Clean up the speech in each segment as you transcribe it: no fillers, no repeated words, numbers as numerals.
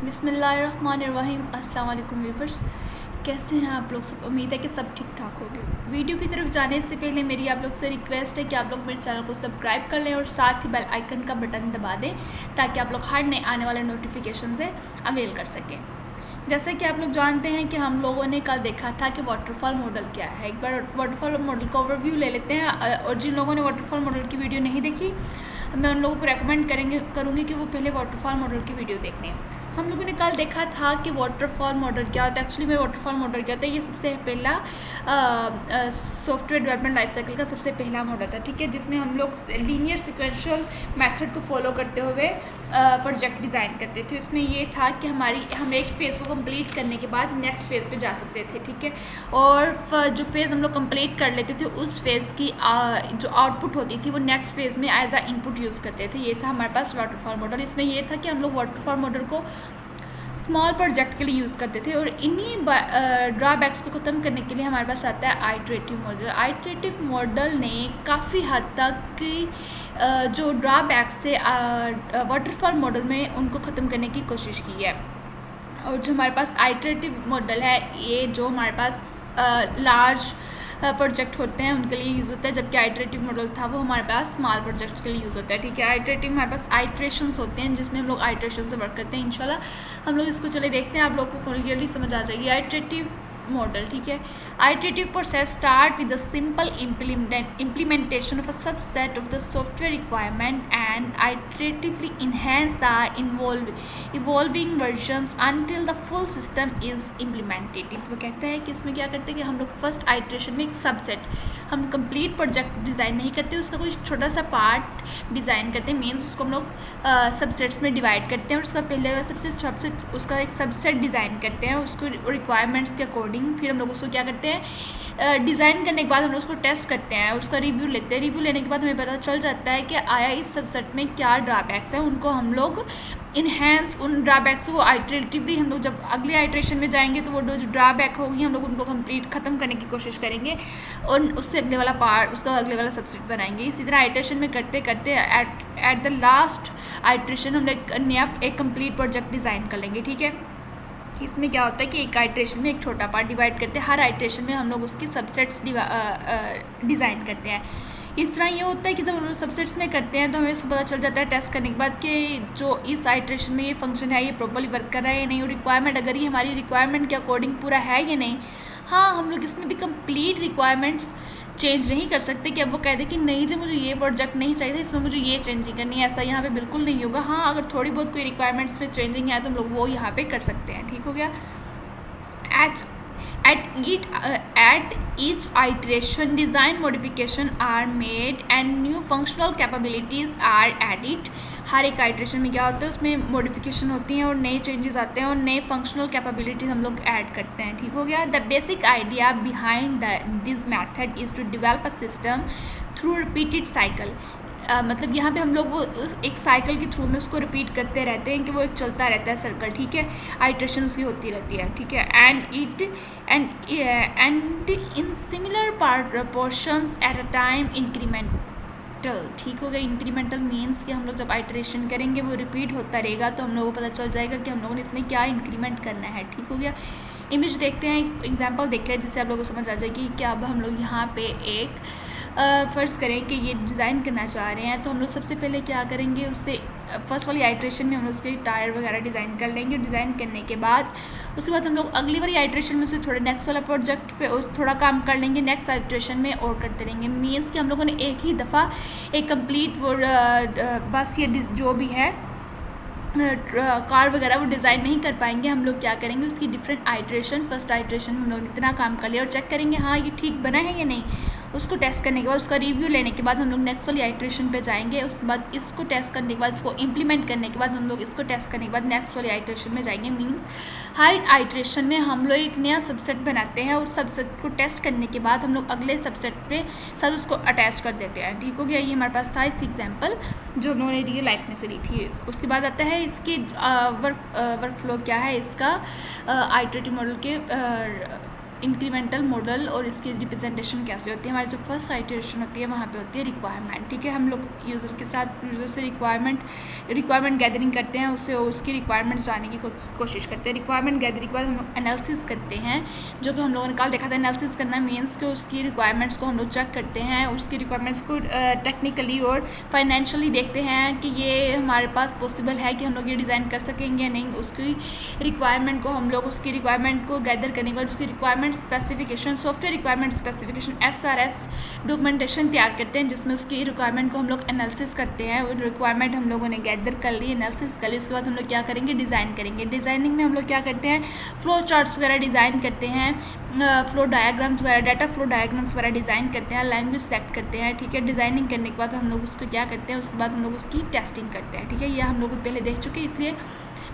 बिस्मिल्लाहिर्रहमानिर्रहीम। अस्सलाम वालेकुम व्यूअर्स, कैसे हैं आप लोग सब। उम्मीद है कि सब ठीक ठाक होंगे। वीडियो की तरफ जाने से पहले मेरी आप लोग से रिक्वेस्ट है कि आप लोग मेरे चैनल को सब्सक्राइब कर लें और साथ ही बेल आइकन का बटन दबा दें ताकि आप लोग हर नए आने वाले नोटिफिकेशन से अवेल कर सकें। जैसे कि आप लोग जानते हैं कि हम लोगों ने कल देखा था कि वाटरफॉल मॉडल क्या है। एक बार वाटरफॉल मॉडल का ओवरव्यू ले लेते हैं, और जिन लोगों ने वाटरफॉल मॉडल की वीडियो नहीं देखी मैं उन लोगों को रेकमेंड करूँगी कि वो पहले वाटरफॉल मॉडल की वीडियो देख लें। हम लोगों ने कल देखा था कि वाटरफॉल मॉडल क्या होता है। एक्चुअली में वाटरफॉल मॉडल क्या होता है, ये सबसे पहला सॉफ्टवेयर डेवलपमेंट लाइफ साइकिल का सबसे पहला मॉडल था, ठीक है, जिसमें हम लोग लीनियर सिक्वेंशियल मेथड को फॉलो करते हुए प्रोजेक्ट डिज़ाइन करते थे। इसमें ये था कि हम एक फ़ेज़ को कंप्लीट करने के बाद नेक्स्ट फेज़ पे जा सकते थे, ठीक है, और जो फेज़ हम लोग कंप्लीट कर लेते थे उस फेज़ की जो आउटपुट होती थी वो नेक्स्ट फेज़ में एज अ इनपुट यूज़ करते थे। ये था हमारे पास वाटरफॉल मॉडल। इसमें ये था कि हम लोग वाटरफॉल मॉडल को स्मॉल प्रोजेक्ट के लिए यूज़ करते थे, और इन्हीं ड्रॉबैक्स को ख़त्म करने के लिए हमारे पास आता है आइटरेटिव मॉडल। आइटरेटिव मॉडल ने काफ़ी हद तक जो ड्रॉबैक्स थे वाटरफॉल मॉडल में उनको ख़त्म करने की कोशिश की है। और जो हमारे पास आइटरेटिव मॉडल है, ये जो हमारे पास लार्ज प्रोजेक्ट होते हैं उनके लिए यूज़ होता है, जबकि आइटरेटिव मॉडल था वो हमारे पास स्मॉल प्रोजेक्ट के लिए यूज़ होता है, ठीक है। आइटरेटिव हमारे पास आइट्रेशंस होते हैं जिसमें हम लोग आइट्रेशन से वर्क करते हैं। इंशाल्लाह हम लोग इसको चले देखते हैं, आप लोग को क्लियरली समझ आ जाएगी आइटरेटिव मॉडल, ठीक है। Iterative process start with the simple implementation of a subset of the software requirement and iteratively enhance the evolving versions until the full system is implemented। वो कहता है कि इसमें क्या करते हैं कि हम लोग फर्स्ट आइट्रेशन में एक सबसेट, हम कंप्लीट प्रोजेक्ट डिज़ाइन नहीं करते, उसका कोई छोटा सा पार्ट डिज़ाइन करते हैं, मीन्स उसको हम लोग सबसेट्स में डिवाइड करते हैं और उसका पहले सबसे उसका एक सबसेट डिज़ाइन करते हैं उसको रिक्वायरमेंट्स के अकॉर्डिंग। फिर हम लोग उसको क्या करते हैं, डिज़ाइन करने के बाद हम लोग उसको टेस्ट करते हैं और उसका रिव्यू लेते हैं। रिव्यू लेने के बाद हमें पता चल जाता है कि आया इस सबसेट में क्या ड्रॉबैक्स हैं, उनको हम लोग इन्हेंस उन ड्रॉबैक्स को आइटरेटिवली हम लोग जब अगले आइट्रेशन में जाएंगे तो वो जो ड्रॉबैक होगी हम लोग उनको कंप्लीट ख़त्म करने की कोशिश करेंगे और उससे अगले वाला पार्ट उसका अगले वाला सबसेट बनाएंगे। इसी तरह आइट्रेशन में करते करते एट द लास्ट आइट्रेशन हम लोग एक कंप्लीट प्रोजेक्ट डिज़ाइन कर लेंगे, ठीक है। इसमें क्या होता है कि एक आइट्रेशन में एक छोटा पार्ट डिवाइड करते हैं, हर आइट्रेशन में हम लोग उसकी सबसेट्स डिज़ाइन करते हैं। इस तरह ये होता है कि जब हम लोग सबसेट्स में करते हैं तो हमें उसको पता चल जाता है टेस्ट करने के बाद कि जो इस आइट्रेशन में ये फंक्शन है ये प्रॉपर्ली वर्क कर रहा है या नहीं, और रिक्वायरमेंट अगर ये हमारी रिक्वायरमेंट के अकॉर्डिंग पूरा है या नहीं। हाँ, हम लोग इसमें भी कंप्लीट रिक्वायरमेंट्स चेंज नहीं कर सकते कि अब वो कह दे कि नहीं जी मुझे ये प्रोजेक्ट नहीं चाहिए था, इसमें मुझे ये चेंजिंग करनी है, ऐसा यहाँ पे बिल्कुल नहीं होगा। हाँ, अगर थोड़ी बहुत कोई रिक्वायरमेंट्स में चेंजिंग है तो हम लोग वो यहाँ पे कर सकते हैं, ठीक हो गया। At each iteration, design modification are made and new functional capabilities are added। हर एक आइट्रेशन में क्या होता है, उसमें मॉडिफिकेशन होती हैं और नए चेंजेस आते हैं और नए फंक्शनल कैपेबिलिटीज़ हम लोग ऐड करते हैं, ठीक हो गया। The basic idea behind this method is to develop a system through repeated cycle. मतलब यहाँ पे हम लोग वो एक साइकिल के थ्रू में उसको रिपीट करते रहते हैं कि वो एक चलता रहता है सर्कल, ठीक है, आइट्रेशन उसकी होती रहती है, ठीक है। And in similar portions at a time incremental, ठीक हो गया। इंक्रीमेंटल मीन्स कि हम लोग जब आइट्रेशन करेंगे वो रिपीट होता रहेगा तो हम लोगों को पता चल जाएगा कि हम लोगों ने इसमें क्या इंक्रीमेंट करना है, ठीक हो गया। इमेज देखते हैं, एक एग्जांपल देख लें जिससे आप लोगों को समझ आ जाएगी कि अब हम लोग यहाँ पे एक फ़र्ज़ करें कि ये डिज़ाइन करना चाह रहे हैं तो हम लोग सबसे पहले क्या करेंगे, उससे फर्स्ट वाली आइट्रेशन में हम लोग उसके टायर वगैरह डिज़ाइन कर लेंगे। डिज़ाइन करने के बाद उसके बाद हम लोग अगली वाली आइट्रेशन में से थोड़े नेक्स्ट वाला प्रोजेक्ट पे थोड़ा काम कर लेंगे, नेक्स्ट आइट्रेशन में और करते रहेंगे। मीन्स कि हम लोगों ने एक ही दफ़ा एक कंप्लीट वो बस ये जो भी है कार वगैरह वो डिज़ाइन नहीं कर पाएंगे। हम लोग क्या करेंगे, उसकी डिफरेंट आइट्रेशन, फर्स्ट आइट्रेशन में हम लोग इतना काम कर लिया और चेक करेंगे हाँ ये ठीक बना है या नहीं। उसको टेस्ट करने के बाद उसका रिव्यू लेने के बाद हम लोग नेक्स्ट वाली आइट्रेशन पे जाएंगे। उसके बाद इसको टेस्ट करने के बाद इसको इम्प्लीमेंट करने के बाद हम लोग इसको टेस्ट करने के बाद नेक्स्ट वाली आइट्रेशन में जाएंगे। मीन्स हर आइट्रेशन में हम लोग एक नया सबसेट बनाते हैं और सबसेट को टेस्ट करने के बाद हम लोग अगले सबसेट पे साथ उसको अटैच कर देते हैं, ठीक हो गया। ये हमारे पास था इसकी एग्जाम्पल जो हम लोगों ने रियल लाइफ में से ली थी। उसके बाद आता है इसकी वर्क फ्लो क्या है इसका आइटरेटिव मॉडल के इंक्रीमेंटल मॉडल और इसकी रिप्रेजेंटेशन कैसे होती है। हमारी जो फर्स्ट आइटरेशन होती है वहाँ पे होती है रिक्वायरमेंट, ठीक है। हम लोग यूज़र के साथ यूज़र से रिक्वायरमेंट गैदरिंग करते हैं, उससे उसकी रिक्वायरमेंट जानने की कोशिश करते हैं। रिक्वायरमेंट गैदरिंग के बाद हम लोग एनालिसिस करते हैं, जो कि हम लोगों ने कल देखा था। एनालिसिस करना मीन्स कि उसकी रिक्वायरमेंट्स को हम लोग चेक करते हैं, उसकी रिक्वायरमेंट्स को टेक्निकली और फाइनेंशियली देखते हैं कि ये हमारे पास पॉसिबल है कि हम लोग ये डिज़ाइन कर सकेंगे या नहीं। उसकी रिक्वायरमेंट को हम लोग उसकी रिक्वायरमेंट को गैदर करने के बाद उसकी requirement specification, software requirement specification SRS documentation तैयार करते हैं, जिसमें उसकी रिक्वायरमेंट को हम लोग एनालिसिस करते हैं। और रिक्वायरमेंट हम लोगों ने गैदर कर ली, एनालिसिस कर ली, उसके बाद हम लोग क्या करेंगे, डिज़ाइन करेंगे। डिज़ाइनिंग में हम लोग क्या करते हैं, फ्लो चार्ट्स वगैरह डिज़ाइन करते हैं, फ्लो डायग्राम्स वगैरह, डाटा फ्लो डायग्राम्स वगैरह डिज़ाइन करते हैं, लैंग्वेज सेलेक्ट करते हैं, ठीक है। डिज़ाइनिंग करने के बाद हम लोग उसको क्या करते हैं, उसके बाद हम लोग उसकी टेस्टिंग करते हैं, ठीक है। यह हम लोग पहले देख चुके हैं, इसलिए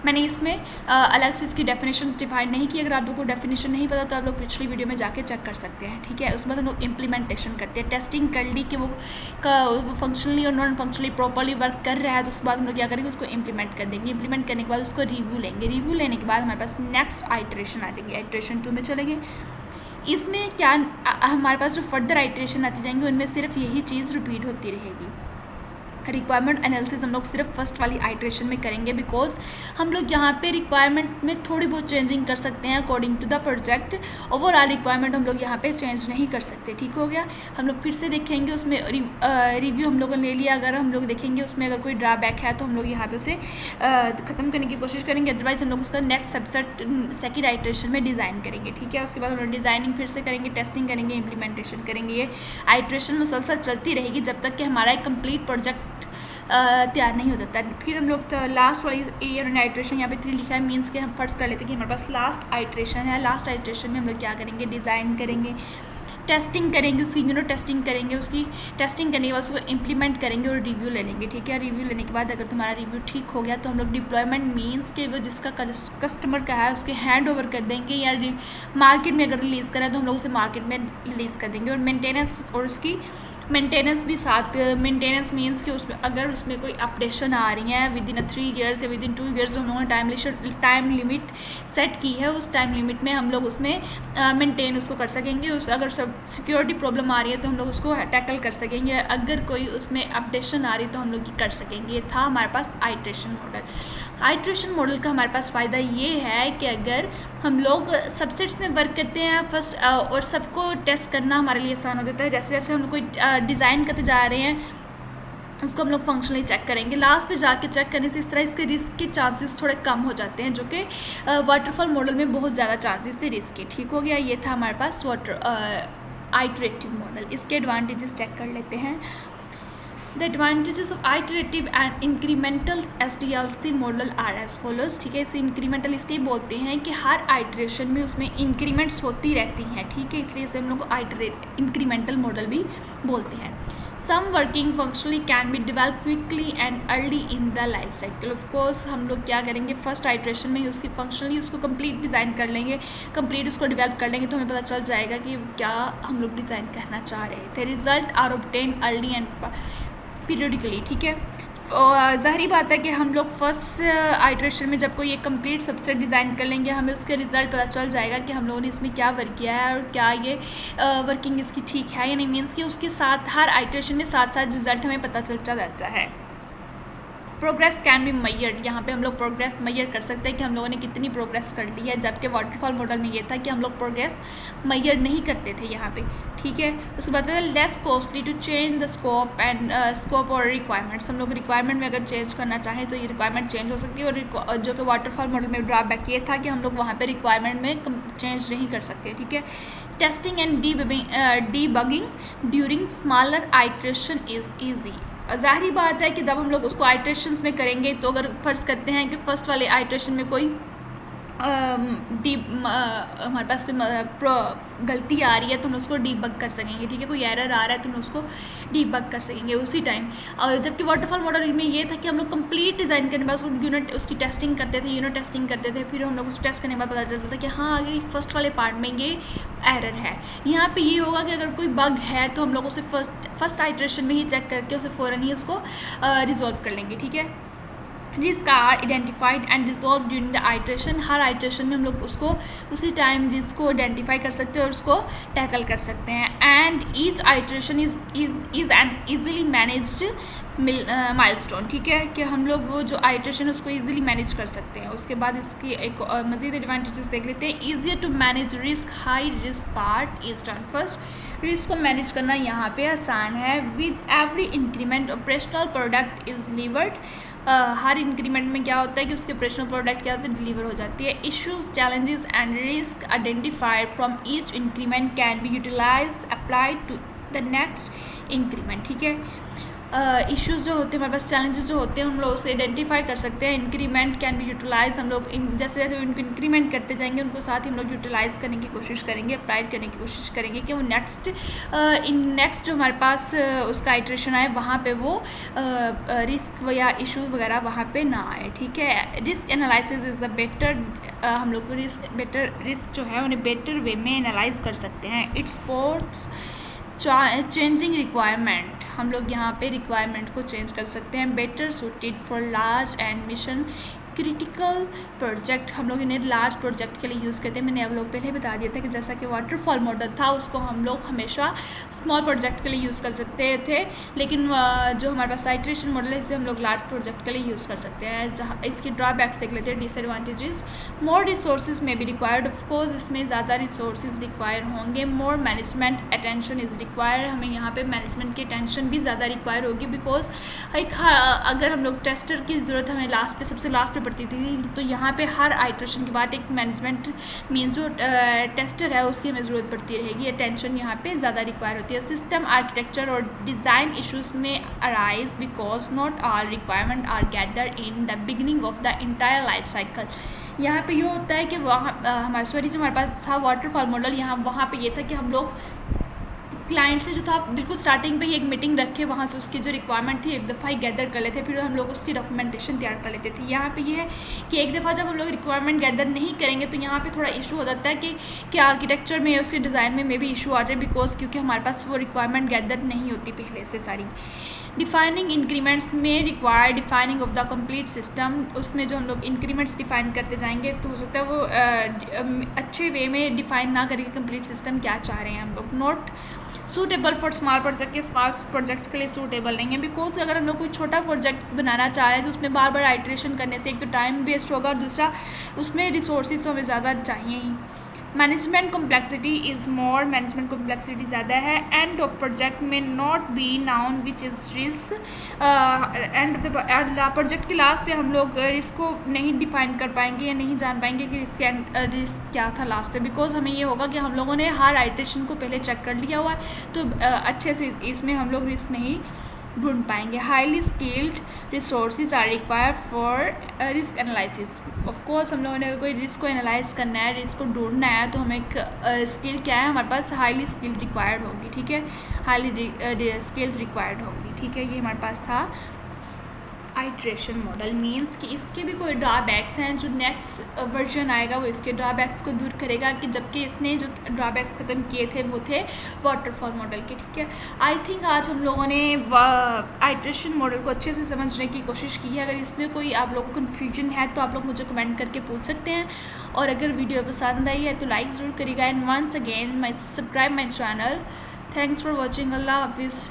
मैंने इसमें अलग से इसकी डेफिनेशन डिफाइन नहीं की। अगर आप लोगों को डेफिनेशन नहीं पता तो आप लोग पिछली वीडियो में जाके चेक कर सकते हैं, ठीक है। उसके बाद हम लोग इम्प्लीमेंटेशन करते हैं, टेस्टिंग कर ली कि वो फंक्शनली और नॉन फंक्शनली प्रॉपरली वर्क कर रहा है, तो उसके बाद हम लोग क्या करेंगे, उसको इम्प्लीमेंट कर देंगे। इम्प्लीमेंट करने के बाद उसको रिव्यू लेंगे। रिव्यू लेने के बाद हमारे पास नेक्स्ट आइटरेशन आ जाएगी, आइटरेशन 2 में चलेंगे। इसमें क्या हमारे पास जो फर्दर आइटरेशन आती जाएंगे उनमें सिर्फ यही चीज़ रिपीट होती रहेगी। रिक्वायरमेंट एनालिसिस हम लोग सिर्फ फर्स्ट वाली आइटरेशन में करेंगे, बिकॉज हम लोग यहाँ पे रिक्वायरमेंट में थोड़ी बहुत चेंजिंग कर सकते हैं according to the project. Overall requirement हम लोग यहाँ पे चेंज नहीं कर सकते, ठीक हो गया। हम लोग फिर से देखेंगे उसमें रिव्यू हम लोगों ने ले लिया। अगर हम लोग देखेंगे उसमें अगर कोई ड्रॉबैक है तो हम लोग यहाँ पे उसे ख़त्म करने की कोशिश करेंगे, अदरवाइज हम लोग उसका नेक्स्ट सबसेट सेकेंड आइटरेशन में डिज़ाइन करेंगे, ठीक है। उसके बाद हम लोग डिज़ाइनिंग फिर से करेंगे, टेस्टिंग करेंगे, इम्प्लीमेंटेशन करेंगे। ये आइटरेशन मुसलसल चलती रहेगी जब तक कि हमारा एक कंप्लीट प्रोजेक्ट तैयार नहीं हो जाता। फिर हम लोग लास्ट वाली ईयर आइटरेशन यहाँ पे 3 लिखा है, मीन्स कि हम फर्स्ट कर लेते हैं कि हमारे पास लास्ट आइटरेशन है। लास्ट आइटरेशन में हम लोग क्या करेंगे, डिज़ाइन करेंगे, टेस्टिंग करेंगे, उसकी टेस्टिंग करेंगे, उसकी टेस्टिंग करने के बाद उसको इम्प्लीमेंट करेंगे और रिव्यू ले लेंगे, ठीक है। रिव्यू लेने के बाद अगर तुम्हारा रिव्यू ठीक हो गया तो हम लोग डिप्लॉयमेंट मीन्स के वो जिसका कस्टमर का है उसके हैंड ओवर कर देंगे, या मार्केट में अगर रिलीज़ करें तो हम लोग उसे मार्केट में रिलीज़ कर देंगे। और मेंटेनेंस और उसकी मेंटेनेंस भी साथ, मेंटेनेंस मीन्स कि उसमें अगर उसमें कोई अपडेशन आ रही है विद इन 3 ईयर्स या विद इन 2 ईयर्स, हम लोगों ने टाइम लिमिट सेट की है, उस टाइम लिमिट में हम लोग उसमें मेंटेन उसको कर सकेंगे। उस अगर सब सिक्योरिटी प्रॉब्लम आ रही है तो हम लोग उसको टैकल कर सकेंगे, अगर कोई उसमें अपडेशन आ रही है तो हम लोग कर सकेंगे। ये था हमारे पास आइटरेशन मॉडल। आइटरेशन मॉडल का हमारे पास फ़ायदा ये है कि अगर हम लोग सबसेट्स में वर्क करते हैं फर्स्ट और सबको टेस्ट करना हमारे लिए आसान हो जाता है। जैसे जैसे हम लोग कोई डिज़ाइन करते जा रहे हैं उसको हम लोग फंक्शनली चेक करेंगे, लास्ट पे जाके चेक करने से इस तरह इसके रिस्क के चांसेस थोड़े कम हो जाते हैं, जो कि वाटरफॉल मॉडल में बहुत ज़्यादा चांसेस थे रिस्क के, ठीक हो गया। ये था हमारे पास आइटरेटिव मॉडल। इसके एडवांटेजेस चेक कर लेते हैं। The advantages of iterative and incremental SDLC model are as follows, ठीक है। इसे इंक्रीमेंटल इसलिए बोलते हैं कि हर आइटरेशन में उसमें इंक्रीमेंट्स होती रहती हैं, ठीक है, इसलिए इसे हम लोग इंक्रीमेंटल मॉडल भी बोलते हैं। Some working functionally can be develop quickly and early in the life cycle. Of course हम लोग क्या करेंगे, फर्स्ट आइटरेशन में ही उसकी फंक्शनली उसको कंप्लीट डिज़ाइन कर लेंगे, कंप्लीट उसको डेवलप कर लेंगे तो हमें पता चल जाएगा कि क्या हम लोग डिज़ाइन करना चाह रहे थे। Result are obtain early and periodically, ठीक है। ज़ाहिरी बात है कि हम लोग फर्स्ट आइटरेशन में जब कोई एक कंप्लीट सबसेट डिज़ाइन कर लेंगे हमें उसके रिज़ल्ट पता चल जाएगा कि हम लोगों ने इसमें क्या वर्क किया है और क्या ये वर्किंग इसकी ठीक है या नहीं, मीन्स कि उसके साथ हर आइटरेशन में साथ साथ रिज़ल्ट हमें पता चलता रहता है। प्रोग्रेस कैन बी मैयर्ड, यहाँ पे हम लोग प्रोग्रेस मैयर कर सकते हैं कि हम लोगों ने कितनी प्रोग्रेस कर ली है, जबकि वाटरफॉल मॉडल में ये था कि हम लोग प्रोग्रेस मैयर नहीं करते थे यहाँ पे, ठीक है। उसके बाद less costly to change the scope और रिक्वायरमेंट्स। हम लोग रिक्वायरमेंट में अगर चेंज करना चाहें तो ये रिक्वायरमेंट चेंज हो सकती है, और जो कि वाटरफॉल मॉडल में ड्रॉबैक ये था कि हम लोग वहाँ पर रिक्वायरमेंट में चेंज नहीं कर सकते, ठीक है। Testing and debugging during smaller iteration is easy. ज़ाहिरी बात है कि जब हम लोग उसको आइटरेशंस में करेंगे तो अगर फ़र्ज़ करते हैं कि फ़र्स्ट वाले आइटरेशन में कोई हमारे पास कोई गलती आ रही है तो हम उसको डीबग कर सकेंगे, ठीक है। कोई एरर आ रहा है तो हम उसको डीबग कर सकेंगे उसी टाइम। और जबकि वाटरफॉल मॉडल में ये था कि हम लोग कंप्लीट डिज़ाइन करने के बाद उसको उसकी टेस्टिंग करते थे, यूनिट टेस्टिंग करते थे, फिर हम लोग उसको टेस्ट करने के बाद पता चलता था कि हाँ अगर फर्स्ट वाले पार्ट में ये एरर है। यहाँ पे ये होगा कि अगर कोई बग है तो हम लोग उसे फर्स्ट आइटरेशन में ही चेक करके उसे फ़ौरन ही उसको रिजॉल्व कर लेंगे, ठीक है। Risk are identified and resolve during the iteration. हर आइट्रेशन में हम लोग उसको उसी टाइम रिस्क को आइडेंटिफाई कर सकते हैं और उसको टैकल कर सकते हैं। And each iteration is an easily managed milestone, ठीक है, कि हम लोग वो जो आइट्रेशन उसको ईजिली मैनेज कर सकते हैं। उसके बाद इसकी एक मज़ीद एडवांटेजेस देख लेते हैं। Easier to manage risk, high risk part is done first. Risk को मैनेज करना यहाँ पे आसान है। With every increment operational product is delivered. हर इंक्रीमेंट में क्या होता है कि उसके ऑपरेशनल प्रोडक्ट क्या होता है, डिलीवर हो जाती है। Issues, challenges and risk identified from each increment can be utilize applied to the next increment, ठीक है। इश्यूज़ जो होते हैं हमारे पास, चैलेंजेस जो होते हैं हम लोग उसे आइडेंटिफाई कर सकते हैं। इंक्रीमेंट कैन बी यूटिलाइज, हम लोग जैसे जैसे उनको इंक्रीमेंट करते जाएंगे उनको साथ ही हम लोग यूटिलाइज़ करने की कोशिश करेंगे, अप्लाइड करने की कोशिश करेंगे कि वो नेक्स्ट जो हमारे पास उसका आइट्रेशन आए वहाँ पे वो रिस्क या इशूज़ वगैरह वहाँ पे ना आए, ठीक है। Risk analysis is a better, हम लोग को रिस्क जो है उन्हें बेटर वे में एनालाइज कर सकते हैं। इट सपोर्ट्स चेंजिंग रिक्वायरमेंट, हम लोग यहाँ पे रिक्वायरमेंट को चेंज कर सकते हैं। Better suited for large and mission critical project, हम लोग इन्हें लार्ज प्रोजेक्ट के लिए यूज़ करते हैं। मैंने आप लोग पहले बता दिया था कि जैसा कि वाटरफॉल मॉडल था उसको हम लोग हमेशा स्मॉल प्रोजेक्ट के लिए यूज़ कर सकते थे, लेकिन जो हमारे पास आइट्रेशन मॉडल है इसे हम लोग लार्ज प्रोजेक्ट के लिए यूज़ कर सकते हैं। जहाँ इसकी ड्रॉबैक्स देख लेते हैं, डिसएडवांटेजेस। मोर रिसोर्सेज में भी रिक्वायर्ड, ऑफकोर्स इसमें ज़्यादा रिसोर्सेज रिक्वायर होंगे। मोर मैनेजमेंट अटेंशन इज़ रिक्वायर्ड, हमें यहाँ पे मैनेजमेंट की अटेंशन भी ज़्यादा रिक्वायर होगी, बिकॉज अगर हम लोग टेस्टर की ज़रूरत हमें लास्ट पे सबसे लास्ट पे पड़ती थी, तो यहाँ पे हर आइट्रेशन के बाद एक मैनेजमेंट मीन्स जो टेस्टर है उसकी हमें ज़रूरत पड़ती रहेगी। अटेंशन यहाँ पे ज़्यादा रिक्वायर होती है। सिस्टम आर्किटेक्चर और डिज़ाइन इशूज़ में arise because not all requirement are gather in the beginning of the entire life cycle. यहाँ पे ये होता है कि वहाँ जो हमारे पास था वाटरफॉल मॉडल, वहाँ पे ये था कि हम लोग क्लाइंट से जो था बिल्कुल स्टार्टिंग पे ही एक मीटिंग रखे, वहाँ से उसकी जो रिक्वायरमेंट थी एक दफ़ा ही गैदर कर लेते, फिर हम लोग उसकी डॉक्यूमेंटेशन तैयार कर लेते थे। यहाँ पे ये है कि एक दफ़ा जब हम लोग रिक्वायरमेंट गैदर नहीं करेंगे तो यहाँ पे थोड़ा इशू हो जाता है कि आर्किटेक्चर में उसके डिज़ाइन में भी इशू आ जाए, बिकॉज क्योंकि हमारे पास वो रिक्वायरमेंट गैदर नहीं होती पहले से सारी। डिफाइनिंग इंक्रीमेंट्स में require defining of the complete system, उसमें जो हम लोग इंक्रीमेंट्स डिफाइन करते जाएंगे तो हो सकता है वो अच्छे वे में डिफाइन ना करके कंप्लीट सिस्टम क्या चाह रहे हैं हम लोग। Not suitable for small project, के स्मॉल प्रोजेक्ट के लिए सूटेबल नहीं है, बिकॉज अगर हम लोग कोई छोटा प्रोजेक्ट बनाना चाह रहे हैं तो उसमें बार बार आइट्रेशन करने से एक तो टाइम वेस्ट होगा और दूसरा उसमें रिसोर्सेज तो हमें ज़्यादा चाहिए ही। Management complexity is more, management complexity ज़्यादा है। एंड ऑफ प्रोजेक्ट में not be known which is risk, and project के लास्ट पे हम लोग रिस्क को नहीं डिफाइन कर पाएंगे या नहीं जान पाएंगे कि रिस्क क्या था लास्ट पे, बिकॉज हमें ये होगा कि हम लोगों ने हर आइट्रेशन को पहले चेक कर लिया हुआ है, तो अच्छे से इसमें हम लोग रिस्क नहीं ढूंढ पाएंगे। Highly skilled resources are required for risk analysis. Of course हम लोगों ने कोई रिस्क को एनालाइज करना है, रिस्क को ढूंढना है, तो हमें एक स्किल क्या है हमारे पास, हाईली स्किल्ड रिक्वायर्ड होगी, ठीक है, हाईली स्किल्ड रिक्वायर्ड होगी, ठीक है। ये हमारे पास था आइट्रेशन मॉडल। मीन्स कि इसके भी कोई ड्रॉबैक्स हैं, जो नेक्स्ट वर्जन आएगा वो इसके ड्रॉबैक्स को दूर करेगा, कि जबकि इसने जो ड्रॉबैक्स ख़त्म किए थे वो थे वाटरफॉल मॉडल के, ठीक है। आई थिंक आज हम लोगों ने आइट्रेशन मॉडल को अच्छे से समझने की कोशिश की है। अगर इसमें कोई आप लोगों को कन्फ्यूजन है तो आप लोग मुझे कमेंट करके पूछ सकते हैं, और अगर वीडियो पसंद आई है तो लाइक ज़रूर करिएगा। And once again subscribe my channel. Thanks for watching. अल्लाह हाफिज़।